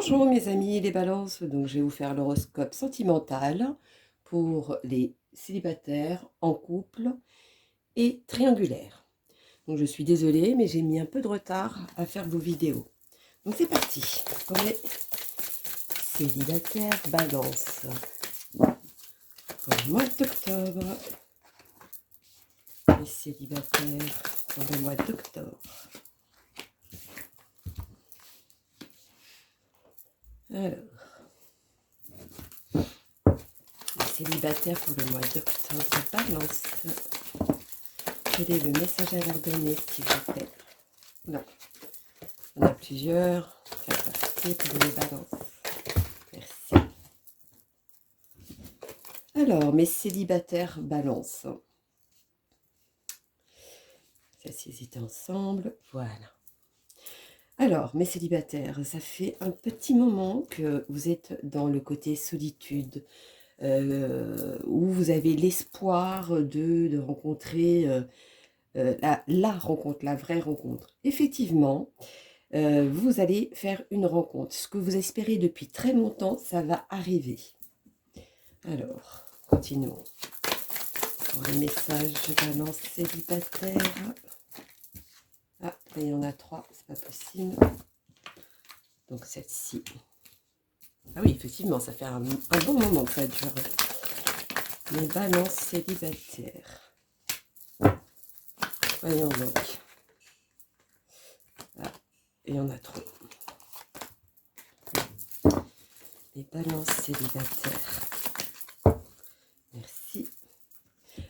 Bonjour mes amis les balances, donc je vais vous faire l'horoscope sentimental pour les célibataires, en couple et triangulaire. Donc je suis désolée mais j'ai mis un peu de retard à faire vos vidéos. Donc c'est parti pour les célibataires balance pour le mois d'octobre. Les célibataires pour le mois d'octobre. Alors, célibataire pour le mois d'octobre, balance. Quel est le message à leur donner, s'il vous plaît? Non, on a plusieurs. C'est parti pour les balances. Merci. Alors, mes célibataires balance. S'assisiter ensemble, voilà. Alors, mes célibataires, ça fait un petit moment que vous êtes dans le côté solitude, où vous avez l'espoir de rencontrer la rencontre, la vraie rencontre. Effectivement, vous allez faire une rencontre. Ce que vous espérez depuis très longtemps, ça va arriver. Alors, continuons. Pour les messages, balance célibataire. Ah, il y en a 3, c'est pas possible. Donc celle-ci. Ah oui, effectivement, ça fait un bon moment que ça dure. Les balances célibataires. Voyons donc. Ah, il y en a trop. Les balances célibataires. Merci.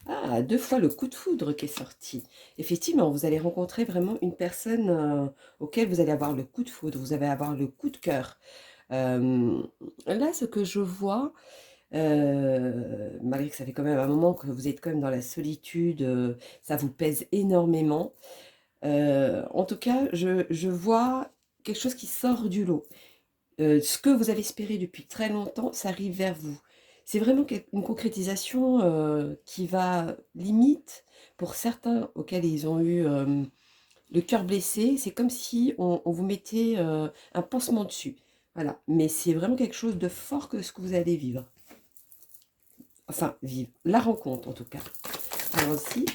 Ah, 2 fois le coup de foudre qui est sorti. Effectivement, vous allez rencontrer vraiment une personne auquel vous allez avoir le coup de foudre. Vous allez avoir le coup de cœur. Là, ce que je vois, malgré que ça fait quand même un moment que vous êtes quand même dans la solitude, ça vous pèse énormément. En tout cas, je vois quelque chose qui sort du lot. Ce que vous avez espéré depuis très longtemps, ça arrive vers vous. C'est vraiment une concrétisation qui va limite, pour certains auxquels ils ont eu le cœur blessé, c'est comme si on vous mettait un pansement dessus. Voilà, mais c'est vraiment quelque chose de fort que ce que vous allez vivre. Enfin, vivre. La rencontre, en tout cas. Allons-y.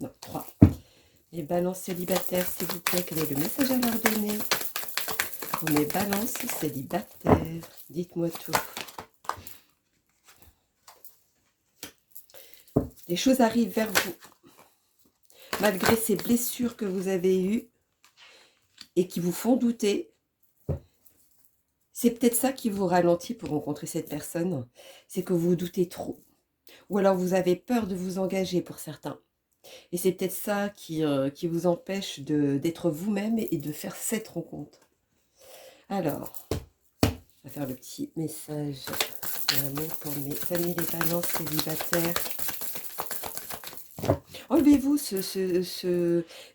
Non, 3. Les balances célibataires, s'il vous plaît, quel est le message à leur donner? Pour mes balances célibataires, dites-moi tout. Les choses arrivent vers vous. Malgré ces blessures que vous avez eues et qui vous font douter, c'est peut-être ça qui vous ralentit pour rencontrer cette personne. C'est que vous doutez trop. Ou alors vous avez peur de vous engager pour certains. Et c'est peut-être ça qui vous empêche d'être vous-même et de faire cette rencontre. Alors, on va faire le petit message pour mes amis les balances célibataires. Enlevez-vous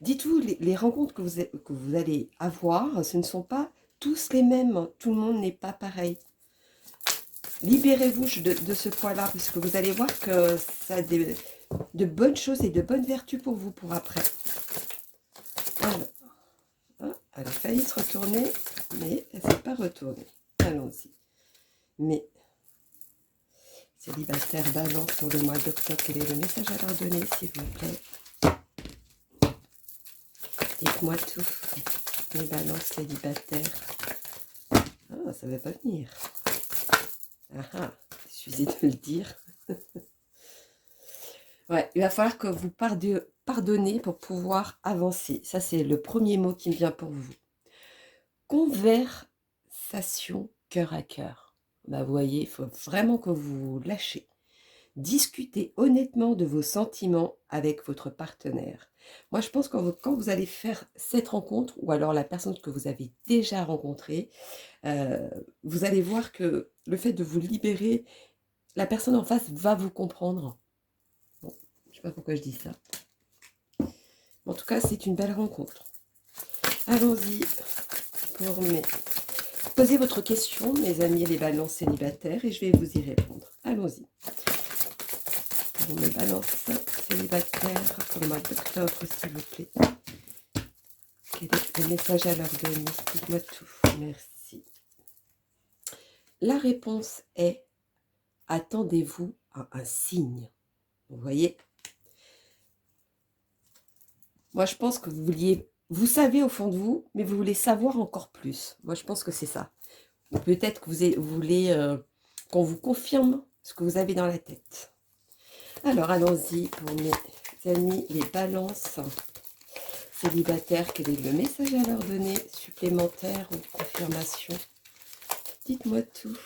dites-vous, les rencontres que vous allez avoir, ce ne sont pas tous les mêmes. Tout le monde n'est pas pareil. Libérez-vous de ce poids-là, parce que vous allez voir que ça a de bonnes choses et de bonnes vertus pour vous pour après. Alors, hein, elle a failli se retourner, mais elle ne s'est pas retournée. Allons-y. Mais, célibataire balance pour le mois d'octobre, quel est le message à leur donner, s'il vous plaît? Dites-moi tout. Les balances célibataires. Ah, ça ne veut pas venir. Ah ah, il suffisait de le dire. Ouais, il va falloir que vous pardonnez pour pouvoir avancer. Ça, c'est le premier mot qui me vient pour vous. Conversation cœur à cœur. Bah, vous voyez, il faut vraiment que vous lâchez. Discutez honnêtement de vos sentiments avec votre partenaire. Moi, je pense que quand vous allez faire cette rencontre, ou alors la personne que vous avez déjà rencontrée, vous allez voir que le fait de vous libérer, la personne en face va vous comprendre. Bon, je ne sais pas pourquoi je dis ça. En tout cas, c'est une belle rencontre. Allons-y pour mes... Posez votre question, mes amis les balances célibataires, et je vais vous y répondre. Allons-y. Pour mes balances célibataires, pour le mois d'octobre, s'il vous plaît. Quel est Le message à leur donner, dites-moi tout, merci. La réponse est, attendez-vous à un signe. Vous voyez? Moi, je pense que vous savez au fond de vous, mais vous voulez savoir encore plus. Moi, je pense que c'est ça. Ou peut-être que vous voulez qu'on vous confirme ce que vous avez dans la tête. Alors, allons-y pour mes amis, les balances célibataires. Quel est le message à leur donner, supplémentaire ou confirmation? Dites-moi tout.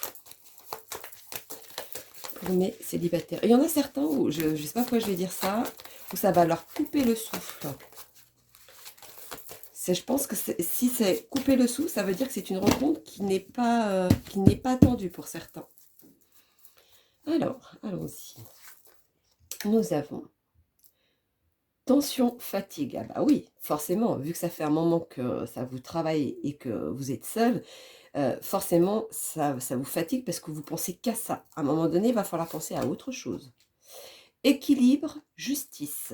Pour mes célibataires. Il y en a certains où, je ne sais pas pourquoi je vais dire ça, où ça va leur couper le souffle. Je pense que si c'est couper le souffle, ça veut dire que c'est une rencontre qui n'est pas attendue pour certains. Alors, allons-y. Nous avons tension, fatigue. Ah bah oui, forcément, vu que ça fait un moment que ça vous travaille et que vous êtes seul, forcément, ça vous fatigue parce que vous pensez qu'à ça. À un moment donné, il va falloir penser à autre chose. Équilibre, justice.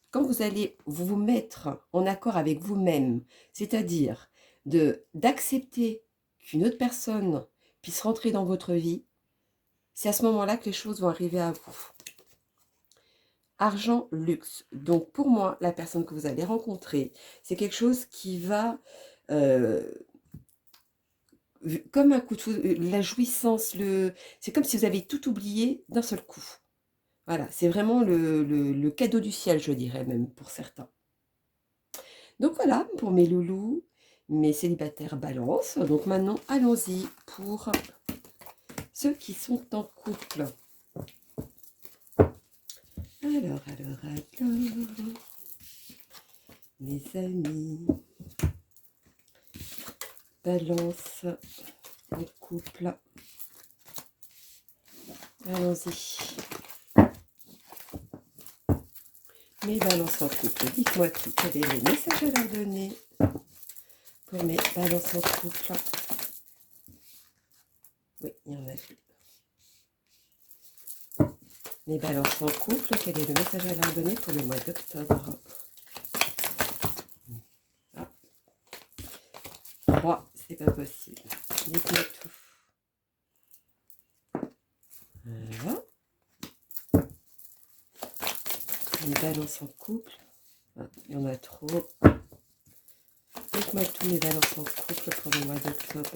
Quand vous allez vous mettre en accord avec vous-même, c'est-à-dire d'accepter qu'une autre personne puisse rentrer dans votre vie, c'est à ce moment-là que les choses vont arriver à vous. Argent, luxe. Donc pour moi, la personne que vous allez rencontrer, c'est quelque chose qui va, comme un coup de foudre, la jouissance, c'est comme si vous avez tout oublié d'un seul coup. Voilà, c'est vraiment le cadeau du ciel, je dirais même, pour certains. Donc voilà, pour mes loulous, mes célibataires balance. Donc maintenant, allons-y pour ceux qui sont en couple. Alors, mes amis, balance en couple. Allons-y. Mes balances en couple, dites-moi tout. Quel est le message à leur donner pour mes balances en couple? Oui, il y en a plus. Mes balances en couple, quel est le message à leur donner pour le mois d'octobre? 3, c'est pas possible. Dites-moi tout. Voilà. Mes balances en couple. Ah, il y en a trop. Dites-moi tous mes balances en couple pour le mois d'octobre.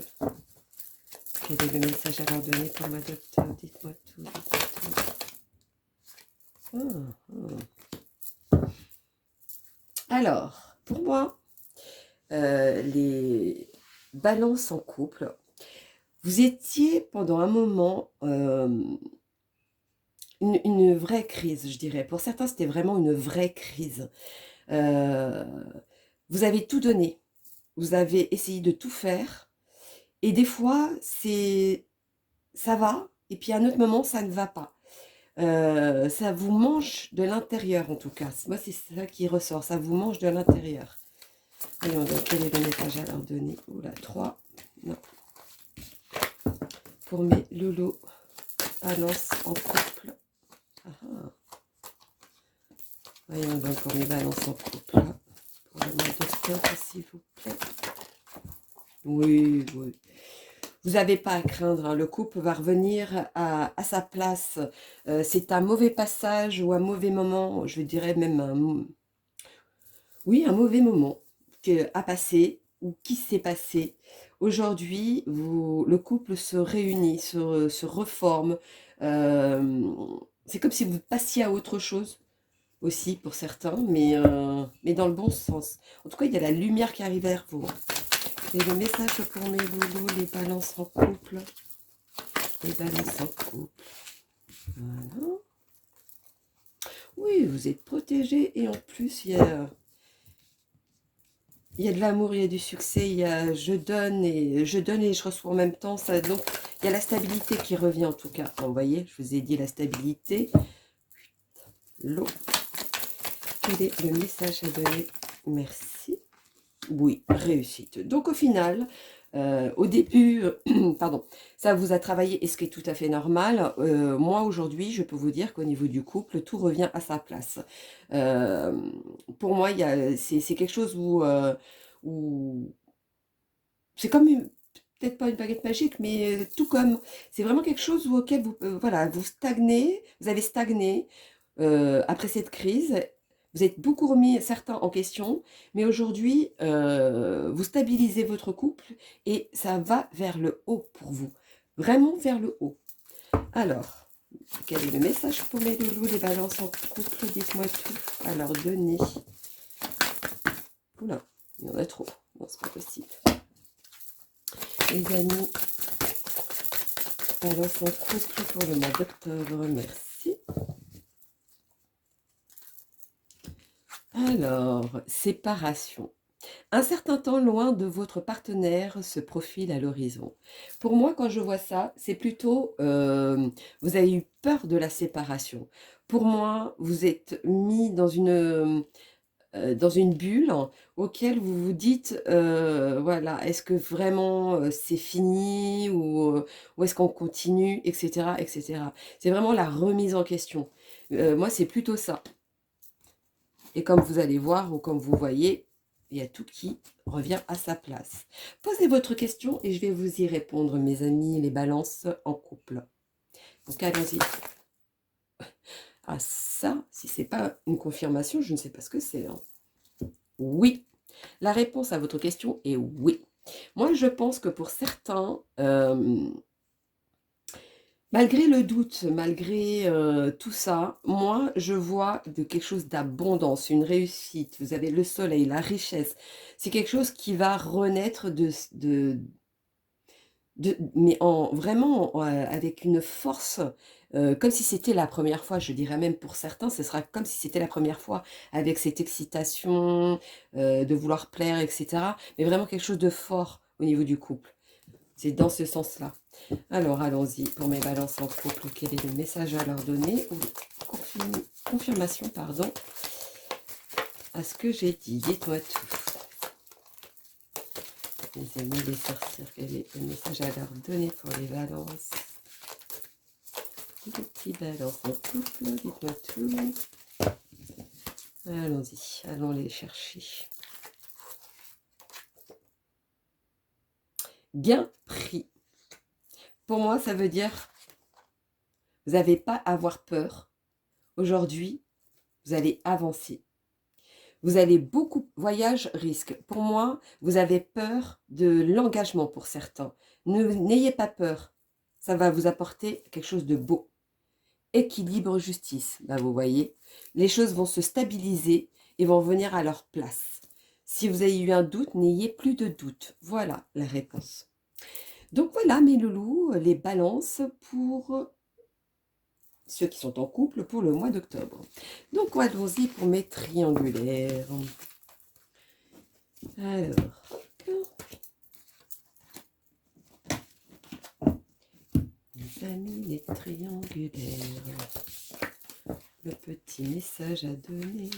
Quel est le message à leur donner pour le mois d'octobre? Dites-moi tout, Alors, pour moi, les balances en couple, vous étiez pendant un moment une vraie crise, je dirais. Pour certains, c'était vraiment une vraie crise. Vous avez tout donné. Vous avez essayé de tout faire. Et des fois, ça va. Et puis à un autre moment, ça ne va pas. Ça vous mange de l'intérieur, en tout cas. Moi, c'est ça qui ressort. Ça vous mange de l'intérieur. Voyons donc, quel est le message à leur donner? Oula, 3. Non. Pour mes lolos, balance en couple. Voyons donc pour mes balances en couple. Pour le mois d'octobre, s'il vous plaît. Oui, oui. Vous n'avez pas à craindre, hein. Le couple va revenir à sa place. C'est un mauvais passage ou un mauvais moment, je dirais même un mauvais moment à passer ou qui s'est passé. Aujourd'hui, le couple se réunit, se reforme. C'est comme si vous passiez à autre chose aussi pour certains, mais dans le bon sens. En tout cas, il y a la lumière qui arrive vers vous. Et le message pour mes loulous, les balances en couple. Les balances en couple. Voilà. Oui, vous êtes protégés et en plus, il y a de l'amour, il y a du succès, il y a je donne et je reçois en même temps. Ça, donc, il y a la stabilité qui revient en tout cas. Bon, vous voyez, je vous ai dit la stabilité. L'eau. Quel est le message à donner? Merci. Oui, réussite. Donc au final, au début, pardon, ça vous a travaillé et ce qui est tout à fait normal. Moi aujourd'hui, je peux vous dire qu'au niveau du couple, tout revient à sa place. Pour moi, c'est quelque chose où ou c'est comme peut-être pas une baguette magique, mais tout comme, c'est vraiment quelque chose auquel vous, voilà, vous stagnez, vous avez stagné après cette crise. Vous êtes beaucoup remis certains en question, mais aujourd'hui, vous stabilisez votre couple et ça va vers le haut pour vous. Vraiment vers le haut. Alors, quel est le message pour mes loulous, les balances en couple? Dites-moi tout. Alors, donnez. Oula, il y en a trop. Non, c'est pas possible. Les amis, balance en couple pour le mois d'octobre. Merci. Alors, séparation. Un certain temps loin de votre partenaire se profile à l'horizon. Pour moi, quand je vois ça, c'est plutôt, vous avez eu peur de la séparation. Pour moi, vous êtes mis dans une bulle auquel vous vous dites, voilà, est-ce que vraiment c'est fini ou est-ce qu'on continue, etc., etc. C'est vraiment la remise en question. Moi, c'est plutôt ça. Et comme vous allez voir ou comme vous voyez, il y a tout qui revient à sa place. Posez votre question et je vais vous y répondre, mes amis, les balances en couple. Donc allons-y. Ah ça, si c'est pas une confirmation, je ne sais pas ce que c'est. Hein. Oui. La réponse à votre question est oui. Moi, je pense que pour certains, malgré le doute, malgré tout ça, moi, je vois de quelque chose d'abondance, une réussite. Vous avez le soleil, la richesse. C'est quelque chose qui va renaître mais vraiment avec une force, comme si c'était la première fois. Je dirais même pour certains, ce sera comme si c'était la première fois, avec cette excitation, de vouloir plaire, etc. Mais vraiment quelque chose de fort au niveau du couple. C'est dans ce sens-là. Alors, allons-y pour mes balances en couple. Quel est le message à leur donner? Ou confirmation, pardon, à ce que j'ai dit. Dites-moi tout. Les amis, les sorcières, quel est le message à leur donner pour les balances? Les petits balances en couple, dites-moi tout. Allons-y, allons les chercher. Bien pris. Pour moi, ça veut dire, vous n'avez pas à avoir peur. Aujourd'hui, vous allez avancer. Vous allez beaucoup, voyage, risque. Pour moi, vous avez peur de l'engagement pour certains. N'ayez pas peur. Ça va vous apporter quelque chose de beau. Équilibre, justice. Ben, vous voyez, les choses vont se stabiliser et vont venir à leur place. Si vous avez eu un doute, n'ayez plus de doute. Voilà la réponse. Donc voilà mes loulous, les balances pour ceux qui sont en couple pour le mois d'octobre. Donc allons-y pour mes triangulaires. Alors, mes amis, les triangulaires. Le petit message à donner.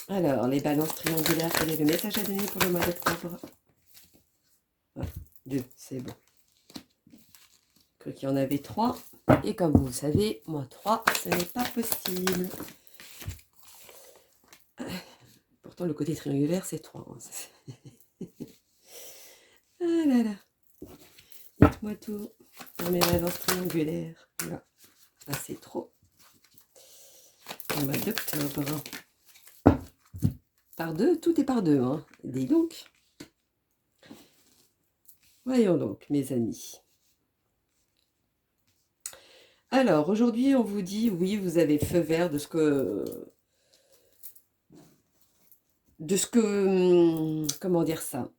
Alors, les balances triangulaires, quel est le message à donner pour le mois d'octobre? Ah, 2, c'est bon. Je crois qu'il y en avait 3. Et comme vous le savez, moi 3, ce n'est pas possible. Pourtant, le côté triangulaire, c'est 3. Hein. Ah là là. Dites-moi tout pour mes balances triangulaires. Là, là c'est trop. Au mois d'octobre. Par 2, tout est par 2. Hein. Dis donc. Voyons donc, mes amis. Alors, aujourd'hui, on vous dit, oui, vous avez feu vert de ce que... comment dire ça?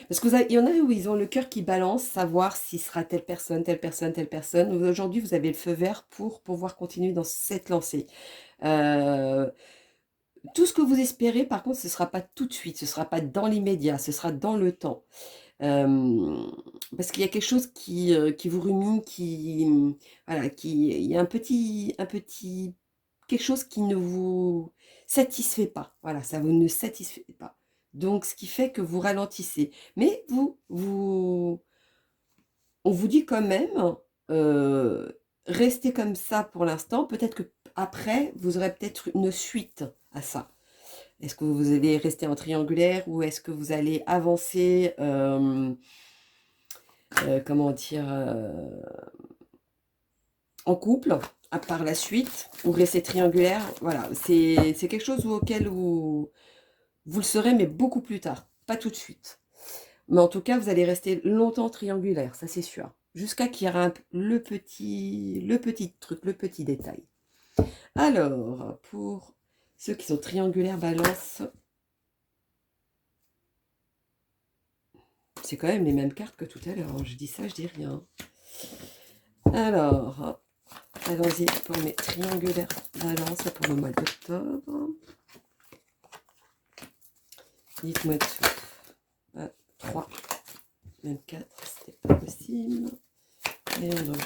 Parce qu'il y en a où ils ont le cœur qui balance, savoir s'il sera telle personne, telle personne, telle personne. Aujourd'hui, vous avez le feu vert pour pouvoir continuer dans cette lancée. Tout ce que vous espérez, par contre, ce ne sera pas tout de suite, ce ne sera pas dans l'immédiat, ce sera dans le temps. Parce qu'il y a quelque chose qui vous rumine, voilà, il y a quelque chose qui ne vous satisfait pas. Voilà, ça vous ne satisfait pas. Donc, ce qui fait que vous ralentissez. Mais on vous dit quand même, restez comme ça pour l'instant. Peut-être que après, vous aurez peut-être une suite à ça. Est-ce que vous allez rester en triangulaire ou est-ce que vous allez avancer, comment dire, en couple par la suite ou rester triangulaire? Voilà, c'est quelque chose auquel vous le serez, mais beaucoup plus tard, pas tout de suite. Mais en tout cas, vous allez rester longtemps triangulaire, ça c'est sûr. Jusqu'à qu'il y ait le petit truc, le petit détail. Alors, pour ceux qui sont triangulaires balance, c'est quand même les mêmes cartes que tout à l'heure. Je dis ça, je dis rien. Alors, allons-y pour mes triangulaires balance pour le mois d'octobre. Dites-moi tout. 3, même 4, c'était pas possible. Et donc,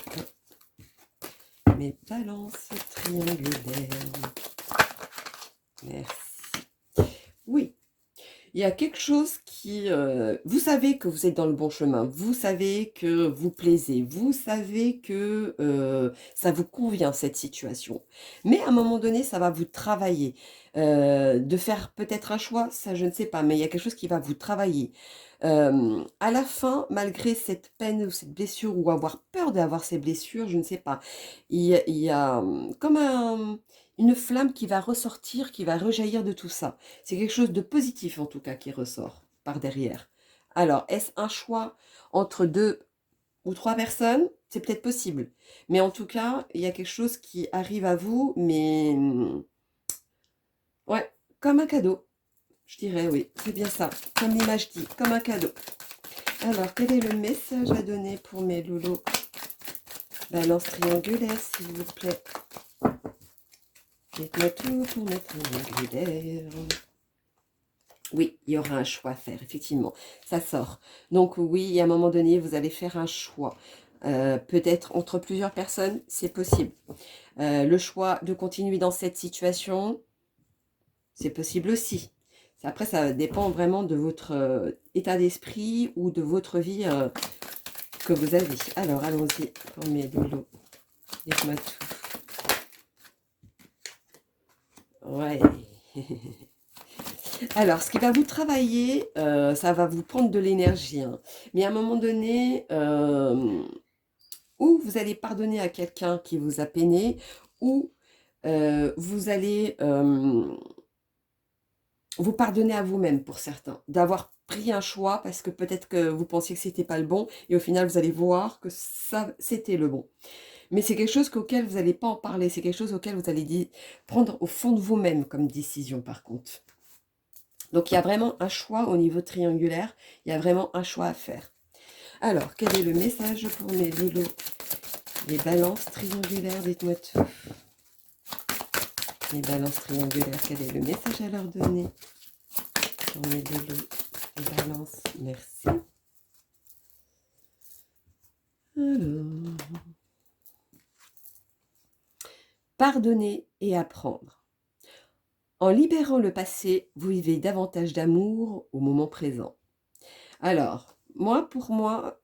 mes balances triangulaires. Merci. Oui, il y a quelque chose qui... vous savez que vous êtes dans le bon chemin, vous savez que vous plaisez, vous savez que ça vous convient cette situation. Mais à un moment donné, ça va vous travailler. De faire peut-être un choix, ça je ne sais pas, mais il y a quelque chose qui va vous travailler. À la fin, malgré cette peine ou cette blessure, ou avoir peur d'avoir ces blessures, je ne sais pas, il y a comme une flamme qui va ressortir, qui va rejaillir de tout ça. C'est quelque chose de positif en tout cas qui ressort par derrière. Alors, est-ce un choix entre 2 ou 3 personnes? C'est peut-être possible. Mais en tout cas, il y a quelque chose qui arrive à vous, mais ouais, comme un cadeau. Je dirais oui, c'est bien ça. Comme l'image dit, comme un cadeau. Alors, quel est le message à donner pour mes loulous? Balance triangulaire, s'il vous plaît. Dites-moi tout pour mes triangulaires. Oui, il y aura un choix à faire, effectivement. Ça sort. Donc oui, à un moment donné, vous allez faire un choix. Peut-être entre plusieurs personnes, c'est possible. Le choix de continuer dans cette situation, c'est possible aussi. Après, ça dépend vraiment de votre état d'esprit ou de votre vie que vous avez. Alors, allons-y pour mes loulous. Dites-moi tout. Ouais. Alors, ce qui va vous travailler, ça va vous prendre de l'énergie. Hein. Mais à un moment donné, ou vous allez pardonner à quelqu'un qui vous a peiné, ou vous allez vous pardonner à vous-même pour certains, d'avoir pris un choix parce que peut-être que vous pensiez que c'était pas le bon, et au final, vous allez voir que ça, c'était le bon. Mais c'est quelque chose auquel vous n'allez pas en parler, c'est quelque chose auquel vous allez prendre au fond de vous-même comme décision par contre. Donc il y a vraiment un choix au niveau triangulaire, il y a vraiment un choix à faire. Alors, quel est le message pour mes loulous? Les balances triangulaires, dites-moi tout. Les balances triangulaires, quel est le message à leur donner? Pour mes loulous, les balances, merci. Alors, pardonner et apprendre. En libérant le passé, vous vivez davantage d'amour au moment présent. Alors, pour moi,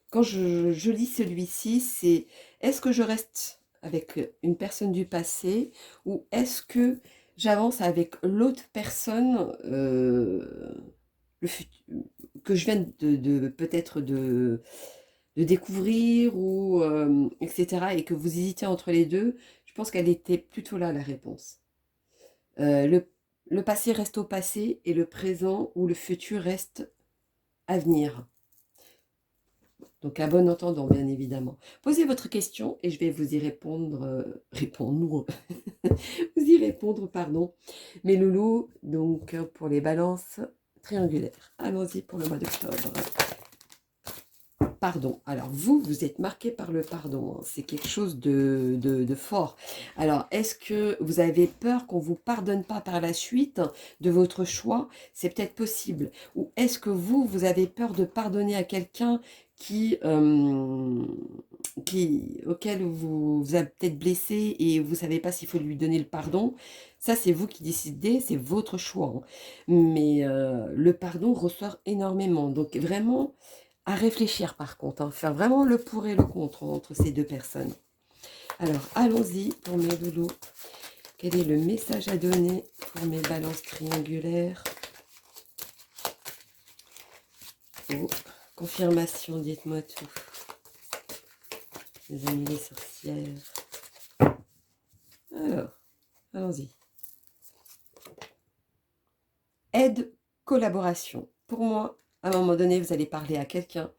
quand je lis celui-ci, c'est est-ce que je reste avec une personne du passé ou est-ce que j'avance avec l'autre personne que je viens peut-être de découvrir ou etc. et que vous hésitez entre les deux? Je pense qu'elle était plutôt là la réponse. Le passé reste au passé et le présent ou le futur reste à venir. Donc à bon entendant, bien évidemment. Posez votre question et je vais vous y répondre. Vous y répondre, pardon. Mes loulous, donc pour les balances triangulaires. Allons-y pour le mois d'octobre. Pardon. Alors vous êtes marqué par le pardon. Hein. C'est quelque chose de fort. Alors, est-ce que vous avez peur qu'on ne vous pardonne pas par la suite de votre choix? C'est peut-être possible. Ou est-ce que vous avez peur de pardonner à quelqu'un auquel vous avez peut-être blessé et vous ne savez pas s'il faut lui donner le pardon? Ça, c'est vous qui décidez, c'est votre choix. Hein. Mais le pardon ressort énormément. Donc vraiment... à réfléchir par contre, hein, faire vraiment le pour et le contre entre ces deux personnes. Alors, allons-y pour mes loulous. Quel est le message à donner pour mes balances triangulaires? Oh, confirmation, dites-moi tout. Les amis les sorcières. Alors, allons-y. Aide, collaboration. Pour moi, à un moment donné, vous allez parler à quelqu'un,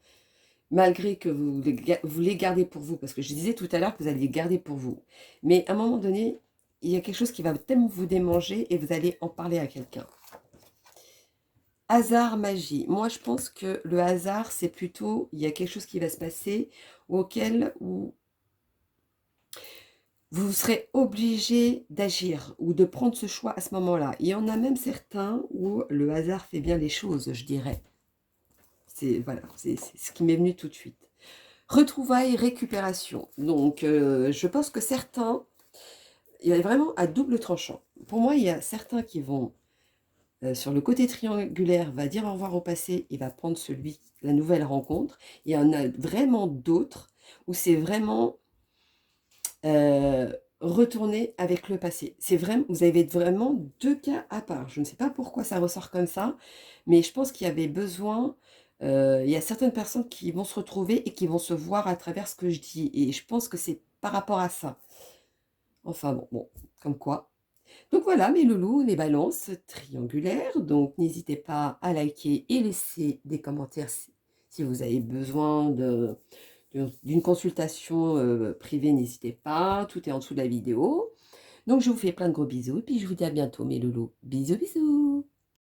malgré que vous les gardez pour vous, parce que je disais tout à l'heure que vous allez les garder pour vous. Mais à un moment donné, il y a quelque chose qui va tellement vous démanger et vous allez en parler à quelqu'un. Hasard, magie. Moi, je pense que le hasard, c'est plutôt, il y a quelque chose qui va se passer auquel vous serez obligé d'agir ou de prendre ce choix à ce moment-là. Il y en a même certains où le hasard fait bien les choses, je dirais. C'est voilà, c'est ce qui m'est venu tout de suite. Retrouvailles, récupération. Donc, je pense que certains, il y a vraiment à double tranchant. Pour moi, il y a certains qui vont, sur le côté triangulaire, va dire au revoir au passé et va prendre la nouvelle rencontre. Il y en a vraiment d'autres où c'est vraiment retourner avec le passé. C'est vraiment, vous avez vraiment deux cas à part. Je ne sais pas pourquoi ça ressort comme ça, mais je pense qu'il y avait besoin. Il y a certaines personnes qui vont se retrouver et qui vont se voir à travers ce que je dis. Et je pense que c'est par rapport à ça. Enfin bon, comme quoi. Donc voilà mes loulous, les balances triangulaires. Donc n'hésitez pas à liker et laisser des commentaires si vous avez besoin d'une consultation privée, n'hésitez pas. Tout est en dessous de la vidéo. Donc je vous fais plein de gros bisous et puis je vous dis à bientôt mes loulous. Bisous bisous.